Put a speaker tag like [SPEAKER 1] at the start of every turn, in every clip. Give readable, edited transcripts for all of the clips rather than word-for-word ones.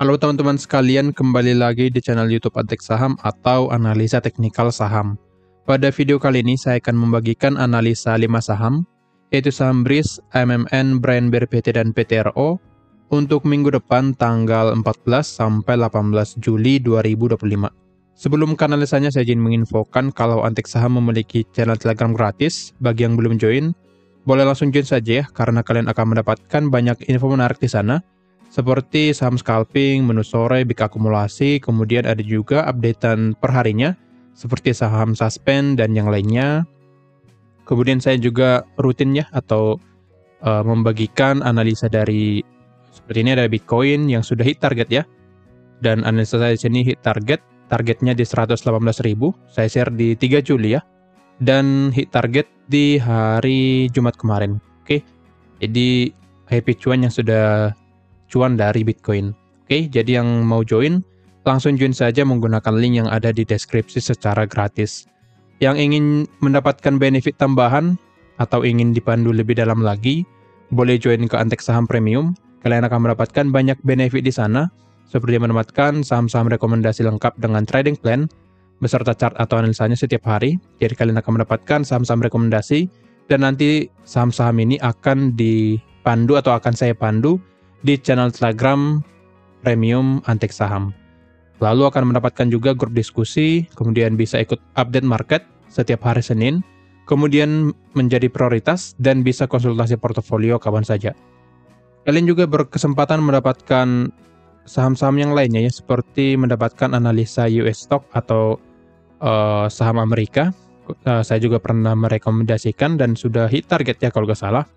[SPEAKER 1] Halo teman-teman sekalian, kembali lagi di channel YouTube Antek Saham atau Analisa Teknikal Saham. Pada video kali ini saya akan membagikan analisa 5 saham, yaitu saham BRIS, MMN, Brian Bear PT, dan PTRO untuk minggu depan tanggal 14 sampai 18 Juli 2025. Sebelum ke analisanya, saya ingin menginfokan kalau Antek Saham memiliki channel Telegram gratis. Bagi yang belum join, boleh langsung join saja ya, karena kalian akan mendapatkan banyak info menarik di sana, seperti saham scalping, menu sore, big akumulasi, kemudian ada juga updatean perharinya, seperti saham suspend dan yang lainnya. Kemudian saya juga rutin ya, atau membagikan analisa dari, seperti ini ada Bitcoin yang sudah hit target ya, dan analisa saya di sini hit targetnya di 118.000, saya share di 3 Juli ya, dan hit target di hari Jumat kemarin. Oke, jadi happy cuan yang sudah cuan dari Bitcoin. Oke, jadi yang mau join, langsung join saja menggunakan link yang ada di deskripsi secara gratis. Yang ingin mendapatkan benefit tambahan atau ingin dipandu lebih dalam lagi, boleh join ke Antek Saham Premium. Kalian akan mendapatkan banyak benefit di sana, seperti mendapatkan saham-saham rekomendasi lengkap dengan trading plan, beserta chart atau analisanya setiap hari. Jadi kalian akan mendapatkan saham-saham rekomendasi, dan nanti saham-saham ini akan dipandu atau akan saya pandu di channel Telegram Premium Antek Saham. Lalu akan mendapatkan juga grup diskusi, kemudian bisa ikut update market setiap hari Senin, kemudian menjadi prioritas dan bisa konsultasi portofolio kapan saja. Kalian juga berkesempatan mendapatkan saham-saham yang lainnya ya, seperti mendapatkan analisa US stock atau saham Amerika. Saya juga pernah merekomendasikan dan sudah hit target ya kalau nggak salah.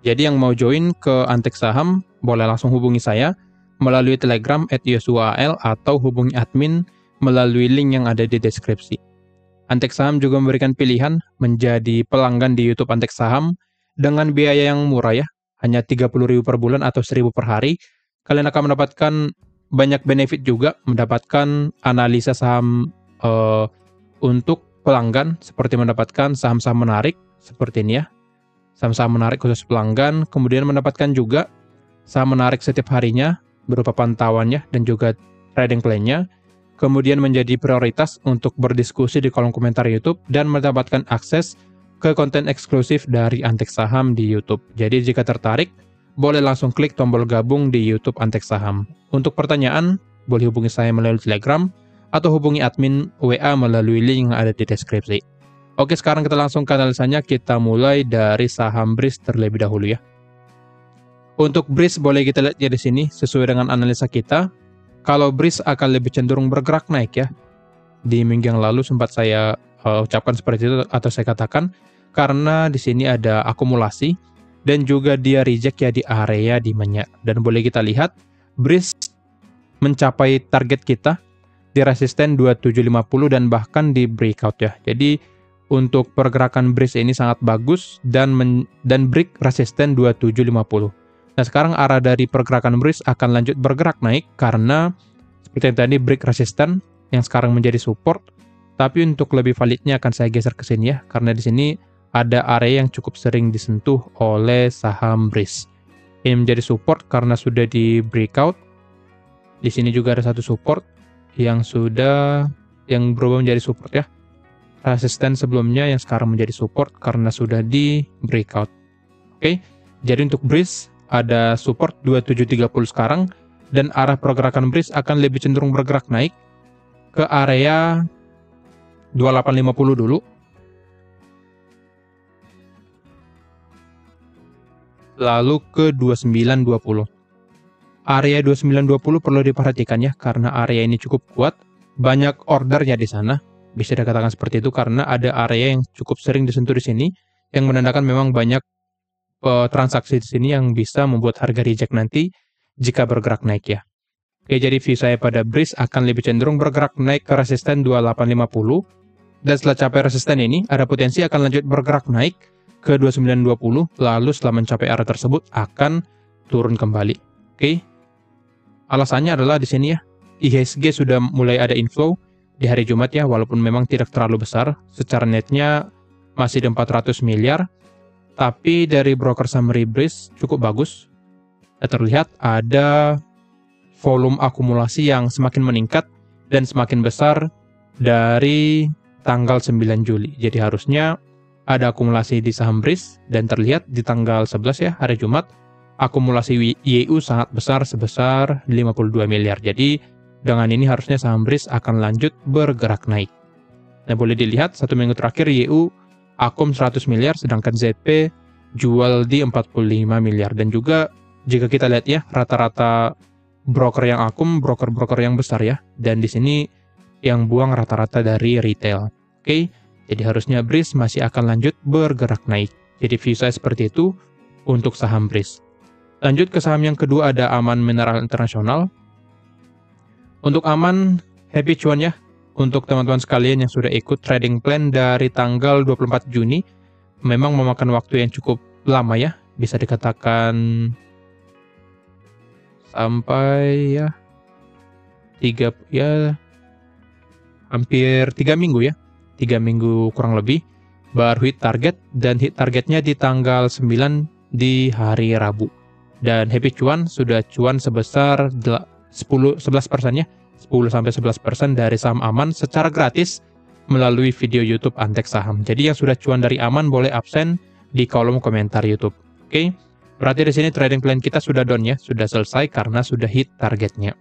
[SPEAKER 1] Jadi yang mau join ke Antek Saham, boleh langsung hubungi saya melalui Telegram @yosuaal atau hubungi admin melalui link yang ada di deskripsi. Antek Saham juga memberikan pilihan menjadi pelanggan di YouTube Antek Saham dengan biaya yang murah ya, hanya 30.000 per bulan atau 1.000 per hari. Kalian akan mendapatkan banyak benefit juga, mendapatkan analisa saham untuk pelanggan, seperti mendapatkan saham-saham menarik, seperti ini ya. Saham-saham menarik khusus pelanggan, kemudian mendapatkan juga saham menarik setiap harinya, berupa pantauannya dan juga trading plan-nya, kemudian menjadi prioritas untuk berdiskusi di kolom komentar YouTube, dan mendapatkan akses ke konten eksklusif dari Antek Saham di YouTube. Jadi jika tertarik, boleh langsung klik tombol gabung di YouTube Antek Saham. Untuk pertanyaan, boleh hubungi saya melalui Telegram, atau hubungi admin WA melalui link yang ada di deskripsi. Oke, sekarang kita langsung ke analisanya. Kita mulai dari saham BRIS terlebih dahulu ya. Untuk BRIS boleh kita lihat ya di sini sesuai dengan analisa kita. Kalau BRIS akan lebih cenderung bergerak naik ya. Di minggu yang lalu sempat saya ucapkan seperti itu atau saya katakan, karena di sini ada akumulasi dan juga dia reject ya di area demand-nya. Dan boleh kita lihat BRIS mencapai target kita di resisten 2750 dan bahkan di breakout ya. Jadi untuk pergerakan BRIS ini sangat bagus dan break resisten 2750. Nah, sekarang arah dari pergerakan BRIS akan lanjut bergerak naik karena seperti yang tadi break resisten yang sekarang menjadi support. Tapi untuk lebih validnya akan saya geser ke sini ya, karena di sini ada area yang cukup sering disentuh oleh saham BRIS. Ini menjadi support karena sudah di breakout. Di sini juga ada satu support yang berubah menjadi support ya. Resisten sebelumnya yang sekarang menjadi support karena sudah di breakout. Oke, jadi untuk BRIS ada support 2730 sekarang, dan arah pergerakan BRIS akan lebih cenderung bergerak naik ke area 2850 dulu. Lalu ke 2920. Area 2920 perlu diperhatikan ya, karena area ini cukup kuat, banyak ordernya di sana. Bisa dikatakan seperti itu karena ada area yang cukup sering disentuh di sini, yang menandakan memang banyak transaksi di sini yang bisa membuat harga reject nanti jika bergerak naik ya. Oke, jadi view saya pada BRIS akan lebih cenderung bergerak naik ke resisten 2850, dan setelah capai resisten ini ada potensi akan lanjut bergerak naik ke 2920, lalu setelah mencapai area tersebut akan turun kembali. Oke. Alasannya adalah di sini ya, IHSG sudah mulai ada inflow di hari Jumat ya, walaupun memang tidak terlalu besar, secara netnya masih di 400 miliar, tapi dari broker summary BRIS cukup bagus. Terlihat ada volume akumulasi yang semakin meningkat dan semakin besar dari tanggal 9 Juli. Jadi harusnya ada akumulasi di saham BRIS dan terlihat di tanggal 11 ya, hari Jumat, akumulasi YU sangat besar sebesar 52 miliar. Jadi dengan ini harusnya saham BRIS akan lanjut bergerak naik. Nah, boleh dilihat 1 minggu terakhir YU akum 100 miliar sedangkan ZP jual di 45 miliar. Dan juga jika kita lihat ya, rata-rata broker yang akum, broker-broker yang besar ya. Dan di sini yang buang rata-rata dari retail. Oke, jadi harusnya BRIS masih akan lanjut bergerak naik. Jadi view saya seperti itu untuk saham BRIS. Lanjut ke saham yang kedua, ada Aman Mineral Internasional. Untuk Aman, happy cuan ya. Untuk teman-teman sekalian yang sudah ikut trading plan dari tanggal 24 Juni, memang memakan waktu yang cukup lama ya. Bisa dikatakan sampai ya hampir 3 minggu ya. 3 minggu kurang lebih baru hit target, dan hit targetnya di tanggal 9 di hari Rabu. Dan happy cuan sudah cuan sebesar 11% ya. 10-11% dari saham Aman secara gratis melalui video YouTube Antek Saham. Jadi yang sudah cuan dari Aman boleh absen di kolom komentar YouTube. Oke. Berarti di sini trading plan kita sudah down ya, sudah selesai karena sudah hit targetnya.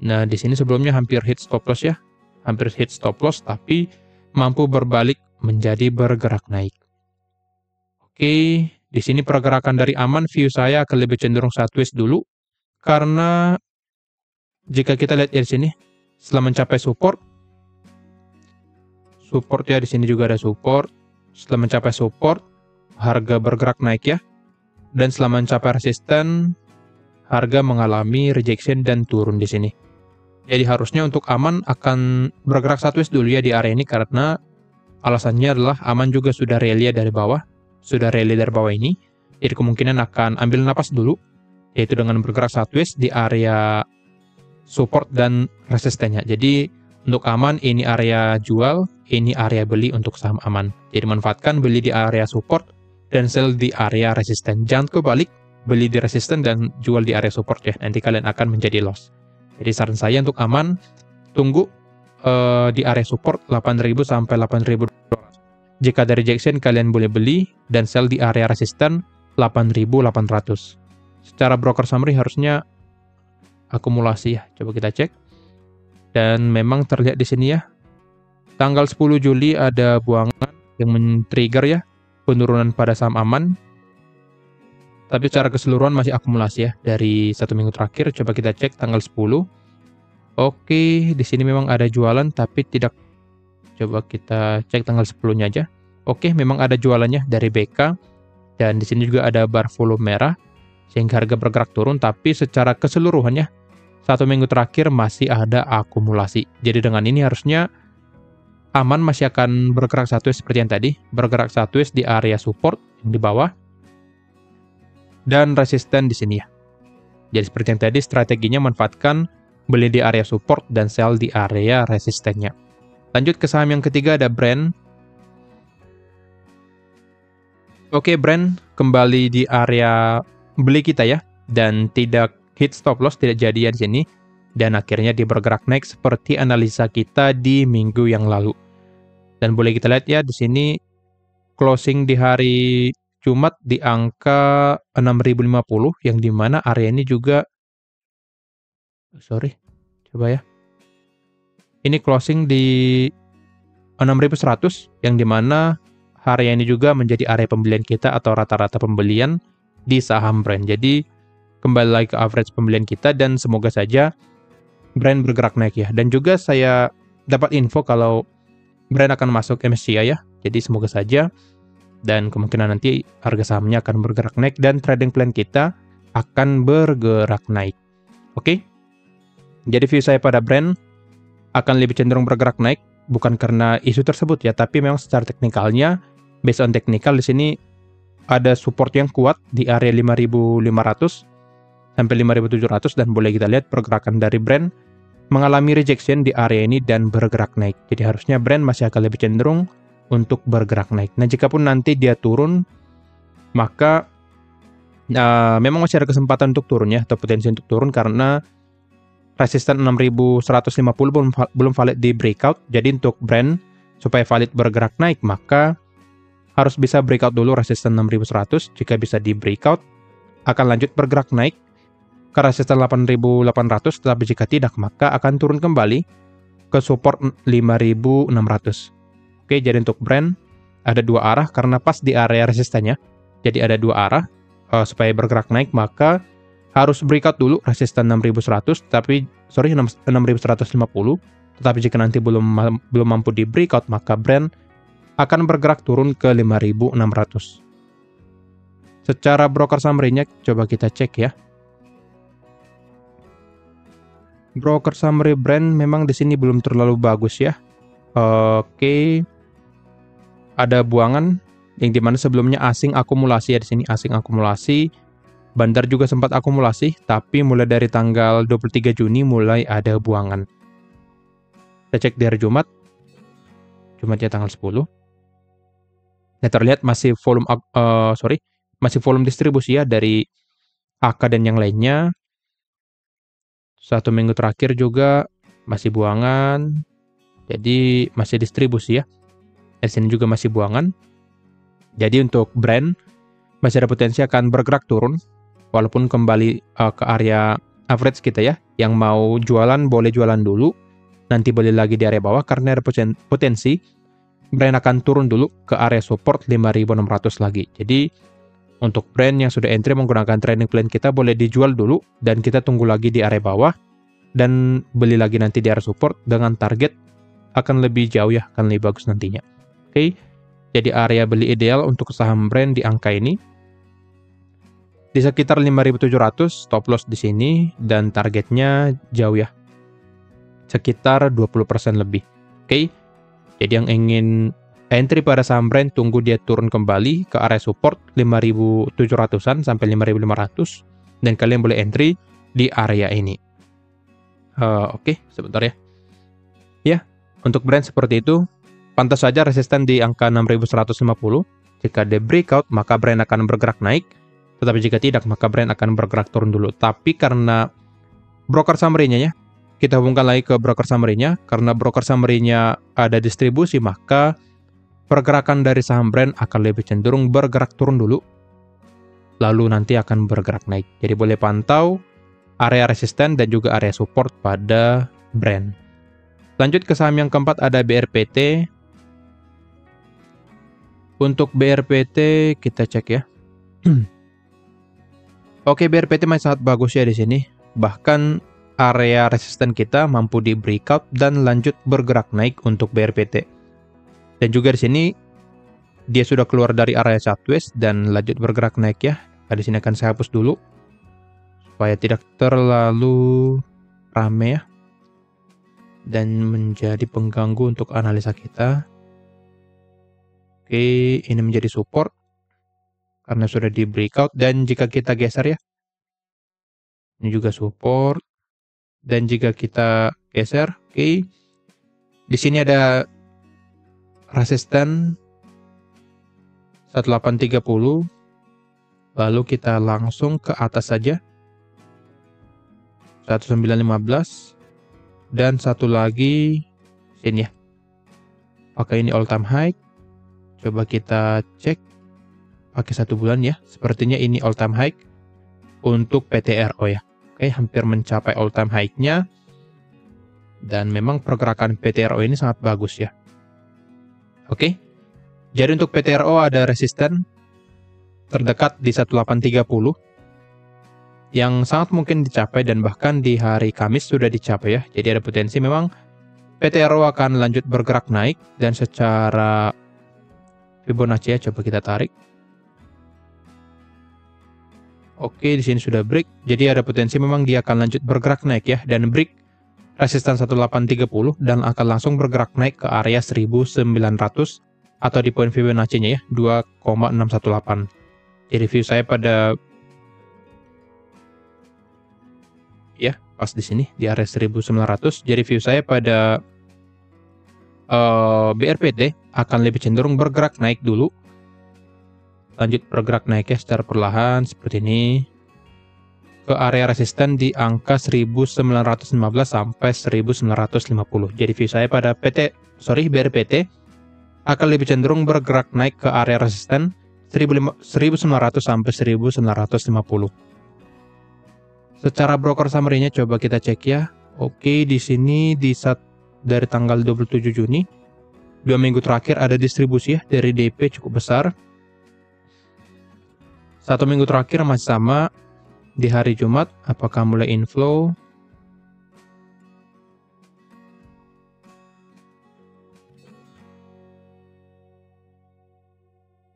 [SPEAKER 1] Nah, di sini sebelumnya hampir hit stop loss ya. Hampir hit stop loss tapi mampu berbalik menjadi bergerak naik. Oke, di sini pergerakan dari Aman view saya akan lebih cenderung sideways dulu karena jika kita lihat di sini setelah mencapai support ya, di sini juga ada support. Setelah mencapai support, harga bergerak naik ya. Dan setelah mencapai resisten, harga mengalami rejection dan turun di sini. Jadi harusnya untuk Aman akan bergerak sideways dulu ya di area ini karena alasannya adalah Aman juga sudah rally dari bawah. Sudah rally dari bawah ini. Jadi kemungkinan akan ambil napas dulu, yaitu dengan bergerak sideways di area support dan resistennya. Jadi untuk Aman ini area jual, ini area beli untuk saham Aman. Jadi manfaatkan beli di area support dan sell di area resisten. Jangan kebalik, beli di resisten dan jual di area support ya. Nanti kalian akan menjadi loss. Jadi saran saya untuk Aman, tunggu di area support 8.000 sampai 8.200. Jika ada rejection, kalian boleh beli dan sell di area resisten 8.800. Secara broker summary harusnya akumulasi ya. Coba kita cek. Dan memang terlihat di sini ya. Tanggal 10 Juli ada buangan yang men-trigger ya penurunan pada saham Aman. Tapi secara keseluruhan masih akumulasi ya dari 1 minggu terakhir. Coba kita cek tanggal 10. Oke, di sini memang ada jualan tapi tidak. Coba kita cek tanggal 10-nya aja. Oke, memang ada jualannya dari BK. Dan di sini juga ada bar volume merah sehingga harga bergerak turun, tapi secara keseluruhannya 1 minggu terakhir masih ada akumulasi. Jadi dengan ini harusnya Aman masih akan bergerak sideways seperti yang tadi, bergerak sideways di area support yang di bawah dan resisten di sini ya. Jadi seperti yang tadi, strateginya manfaatkan beli di area support dan sell di area resistennya. Lanjut ke saham yang ketiga, ada Brand. Oke, Brand kembali di area beli kita ya, dan tidak hit stop loss, tidak jadi di sini, dan akhirnya dia bergerak naik seperti analisa kita di minggu yang lalu. Dan boleh kita lihat ya di sini closing di hari Jumat di angka 6.050 yang dimana area ini juga coba ya. Ini closing di 6.100 yang dimana area ini juga menjadi area pembelian kita atau rata-rata pembelian di saham Brand. Jadi kembali lagi ke average pembelian kita dan semoga saja Brand bergerak naik ya. Dan juga saya dapat info kalau Brand akan masuk MSCI ya. Jadi semoga saja dan kemungkinan nanti harga sahamnya akan bergerak naik dan trading plan kita akan bergerak naik. Oke. Jadi view saya pada Brand akan lebih cenderung bergerak naik bukan karena isu tersebut ya, tapi memang secara teknikalnya based on teknikal di sini ada support yang kuat di area 5.500 sampai 5.700 dan boleh kita lihat pergerakan dari Brand mengalami rejection di area ini dan bergerak naik. Jadi harusnya Brand masih akan lebih cenderung untuk bergerak naik. Nah, jikapun nanti dia turun, maka memang masih ada kesempatan untuk turun ya, atau potensi untuk turun karena resisten 6150 belum valid di breakout. Jadi untuk brand supaya valid bergerak naik, maka harus bisa breakout dulu resisten 6100. Jika bisa di breakout, akan lanjut bergerak naik ke resisten 8800, tetapi jika tidak, maka akan turun kembali ke support 5600. Oke, jadi untuk brand ada dua arah karena pas di area resistennya. Jadi ada dua arah. Supaya bergerak naik, maka harus breakout dulu resisten 6100, 6150. Tetapi jika nanti belum mampu di breakout, maka brand akan bergerak turun ke 5600. Secara broker summary-nya coba kita cek ya. Broker summary brand memang di sini belum terlalu bagus ya. Oke. Ada buangan yang dimana sebelumnya asing akumulasi ya, di sini asing akumulasi. Bandar juga sempat akumulasi, tapi mulai dari tanggal 23 Juni mulai ada buangan. Kita cek di hari Jumat. Jumatnya tanggal 10. Nah, terlihat masih volume distribusi ya dari AK dan yang lainnya. 1 minggu terakhir juga masih buangan. Jadi masih distribusi ya. Di sini juga masih buangan. Jadi untuk brand masih ada potensi akan bergerak turun, walaupun kembali ke area average kita ya. Yang mau jualan boleh jualan dulu, nanti beli lagi di area bawah karena ada potensi brand akan turun dulu ke area support 5600 lagi. Jadi untuk brand yang sudah entry menggunakan trading plan kita boleh dijual dulu dan kita tunggu lagi di area bawah dan beli lagi nanti di area support dengan target akan lebih jauh ya, akan lebih bagus nantinya. Oke. Jadi area beli ideal untuk saham brand di angka ini di sekitar 5.700, stop loss di sini dan targetnya jauh ya. Sekitar 20% lebih. Oke. Jadi yang ingin entry pada saham brand tunggu dia turun kembali ke area support 5.700-an sampai 5.500 dan kalian boleh entry di area ini. Oke, sebentar ya. Ya, untuk brand seperti itu pantas saja resisten di angka 6.150. Jika dia breakout, maka brand akan bergerak naik. Tetapi jika tidak, maka brand akan bergerak turun dulu. Tapi karena broker summary-nya ya, kita hubungkan lagi ke broker summary-nya. Karena broker summary-nya ada distribusi, maka pergerakan dari saham brand akan lebih cenderung bergerak turun dulu. Lalu nanti akan bergerak naik. Jadi boleh pantau area resisten dan juga area support pada brand. Lanjut ke saham yang keempat ada BRPT. Untuk BRPT kita cek ya. Oke, BRPT masih sangat bagus ya di sini. Bahkan area resisten kita mampu di breakout dan lanjut bergerak naik untuk BRPT. Dan juga di sini dia sudah keluar dari area sideways dan lanjut bergerak naik ya. Nah, di sini akan saya hapus dulu supaya tidak terlalu rame ya dan menjadi pengganggu untuk analisa kita. Oke, ini menjadi support karena sudah di breakout dan jika kita geser ya, ini juga support dan jika kita geser, oke, di sini ada resisten 1830, lalu kita langsung ke atas saja 1915 dan satu lagi sini ya. Oke, ini all time high. Coba kita cek pakai 1 bulan ya. Sepertinya ini all time high untuk PTRO ya. Oke, hampir mencapai all time high-nya. Dan memang pergerakan PTRO ini sangat bagus ya. Oke. Jadi untuk PTRO ada resisten terdekat di 1830 yang sangat mungkin dicapai dan bahkan di hari Kamis sudah dicapai ya. Jadi ada potensi memang PTRO akan lanjut bergerak naik dan secara Fibonacci ya, coba kita tarik. Oke, di sini sudah break. Jadi ada potensi memang dia akan lanjut bergerak naik ya dan break resisten 1830 dan akan langsung bergerak naik ke area 1900 atau di poin Fibonacci-nya ya 2,618. Jadi review saya pada ya pas di sini di area 1900. Jadi review saya pada BRPT akan lebih cenderung bergerak naik dulu. Lanjut bergerak naik ya secara perlahan seperti ini. ke area resisten di angka 1915 sampai 1950. Jadi view saya pada BRPT akan lebih cenderung bergerak naik ke area resisten 1900 sampai 1950. Secara broker summary-nya coba kita cek ya. Oke, di sini dari tanggal 27 Juni 2 minggu terakhir ada distribusi ya dari DP cukup besar. 1 minggu terakhir masih sama. Di hari Jumat apakah mulai inflow?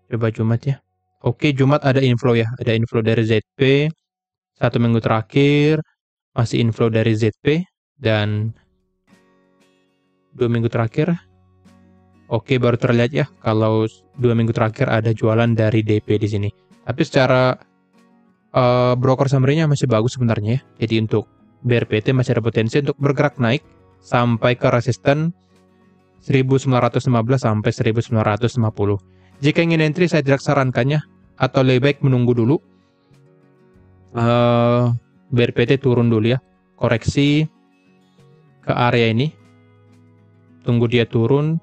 [SPEAKER 1] Coba Jumat ya. Oke, Jumat ada inflow ya. Ada inflow dari ZP. 1 minggu terakhir masih inflow dari ZP. Dan 2 minggu terakhir. Oke, baru terlihat ya. Kalau 2 minggu terakhir ada jualan dari DP di sini. Tapi secara broker summary-nya masih bagus sebenarnya ya. Jadi untuk BRPT masih ada potensi untuk bergerak naik sampai ke resisten 1915 sampai 1950. Jika ingin entry saya tidak sarankannya atau lebih baik menunggu dulu. BRPT turun dulu ya. Koreksi ke area ini. Tunggu dia turun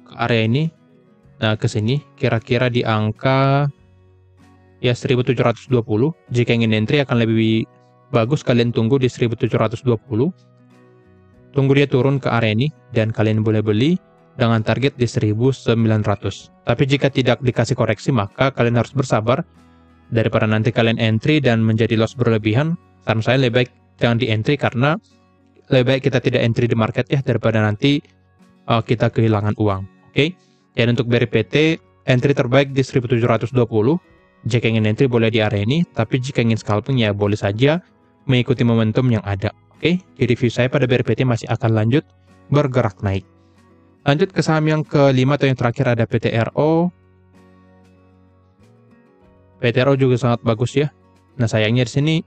[SPEAKER 1] ke area ini. Nah, ke sini kira-kira di angka ya 1720. Jika ingin entry akan lebih bagus kalian tunggu di 1720. Tunggu dia turun ke area ini dan kalian boleh beli dengan target di 1900. Tapi jika tidak dikasih koreksi maka kalian harus bersabar daripada nanti kalian entry dan menjadi loss berlebihan. Saran saya lebih baik jangan di entry karena lebih baik kita tidak entry di market ya daripada nanti kita kehilangan uang. Oke. Dan untuk BRPT entry terbaik di 1720. Jika ingin entry boleh di area ini, tapi jika ingin scalping ya boleh saja mengikuti momentum yang ada. Oke, jadi view saya pada BRPT masih akan lanjut bergerak naik. Lanjut ke saham yang kelima atau yang terakhir ada PTRO. PTRO juga sangat bagus ya. Nah sayangnya di sini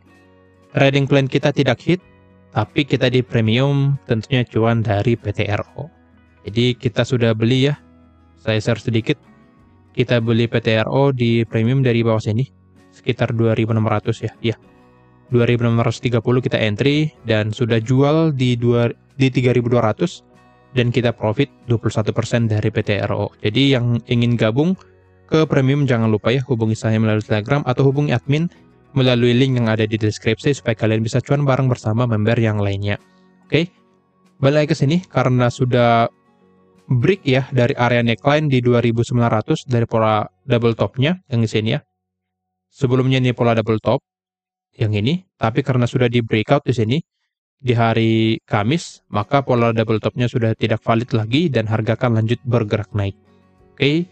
[SPEAKER 1] trading plan kita tidak hit, tapi kita di premium tentunya cuan dari PTRO. Jadi kita sudah beli ya. Saya share sedikit. Kita beli PTRO di premium dari bawah sini sekitar 2.600 ya. Iya. 2.630 kita entry dan sudah jual di 3.200 dan kita profit 21% dari PTRO. Jadi yang ingin gabung ke premium jangan lupa ya hubungi saya melalui Telegram atau hubungi admin melalui link yang ada di deskripsi supaya kalian bisa cuan bareng bersama member yang lainnya. Oke. Balik lagi ke sini karena sudah break ya dari area neckline di 2900 dari pola double topnya yang di sini ya. Sebelumnya ini pola double top yang ini, tapi karena sudah di breakout di sini di hari Kamis, maka pola double topnya sudah tidak valid lagi dan harga akan lanjut bergerak naik. Oke.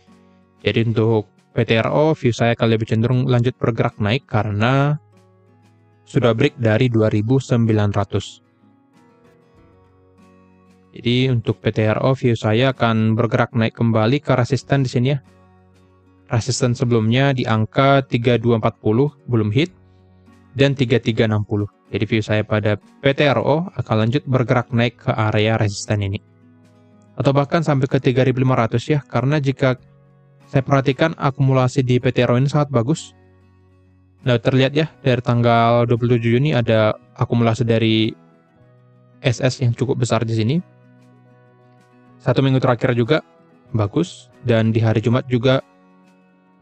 [SPEAKER 1] Jadi untuk PTRO view saya akan lebih cenderung lanjut bergerak naik karena sudah break dari 2900. Jadi untuk PTRO view saya akan bergerak naik kembali ke resisten di sini ya. Resisten sebelumnya di angka 3240 belum hit dan 3360. Jadi view saya pada PTRO akan lanjut bergerak naik ke area resisten ini. Atau bahkan sampai ke 3500 ya, karena jika saya perhatikan akumulasi di PTRO ini sangat bagus. Nah, terlihat ya dari tanggal 27 Juni ada akumulasi dari SS yang cukup besar di sini. 1 minggu terakhir juga bagus dan di hari Jumat juga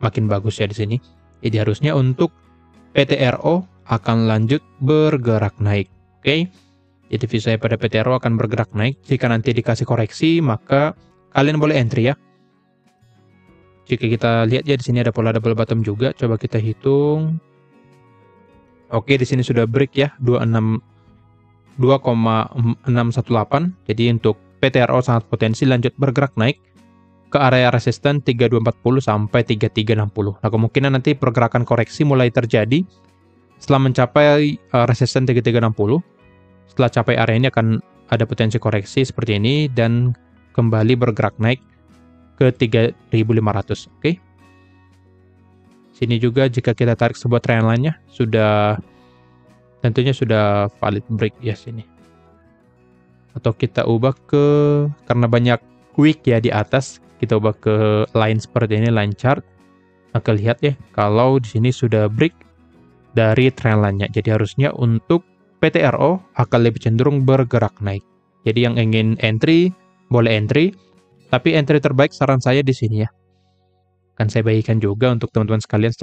[SPEAKER 1] makin bagus ya di sini. Jadi harusnya untuk PTRO akan lanjut bergerak naik. Oke. Jadi view saya pada PTRO akan bergerak naik. Jika nanti dikasih koreksi maka kalian boleh entry ya. Jika kita lihat ya di sini ada pola double bottom juga, coba kita hitung. Oke, di sini sudah break ya 2,618. Jadi untuk PTRO sangat potensi lanjut bergerak naik ke area resisten 3240 sampai 3360. Nah, kemungkinan nanti pergerakan koreksi mulai terjadi setelah mencapai resisten 3360. Setelah capai area ini akan ada potensi koreksi seperti ini dan kembali bergerak naik ke 3500. Oke. Sini juga jika kita tarik sebuah trend line-nya tentunya sudah valid break ya sini. Atau kita ubah karena banyak wick ya di atas, kita ubah ke line seperti ini, line chart. Maka lihat ya, kalau di sini sudah break dari trendline-nya. Jadi harusnya untuk PTRO akan lebih cenderung bergerak naik. Jadi yang ingin entry, boleh entry, tapi entry terbaik saran saya di sini ya. Kan saya bagikan juga untuk teman-teman sekalian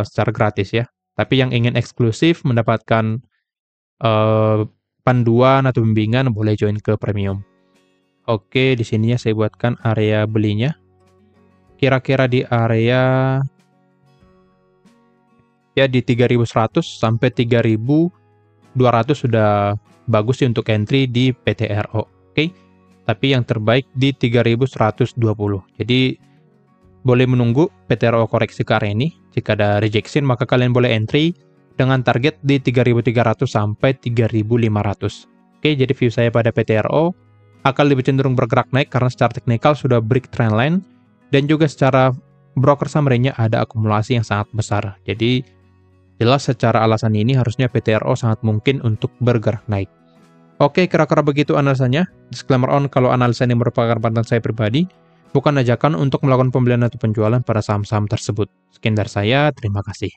[SPEAKER 1] secara gratis ya. Tapi yang ingin eksklusif mendapatkan panduan atau bimbingan boleh join ke premium. Oke, di sini ya saya buatkan area belinya. Kira-kira di area ya di 3100 sampai 3200 sudah bagus sih untuk entry di PTRO. Oke. Tapi yang terbaik di 3120. Jadi boleh menunggu PTRO koreksi ke area ini. Jika ada rejection maka kalian boleh entry dengan target di 3300 sampai 3500. Oke, jadi view saya pada PTRO akan lebih cenderung bergerak naik karena secara teknikal sudah break trendline dan juga secara broker summary-nya ada akumulasi yang sangat besar. Jadi jelas secara alasan ini harusnya PTRO sangat mungkin untuk bergerak naik. Oke, kira-kira begitu analisanya. Disclaimer on kalau analisa ini merupakan pandangan saya pribadi, bukan ajakan untuk melakukan pembelian atau penjualan pada saham-saham tersebut. Sekian dari saya, terima kasih.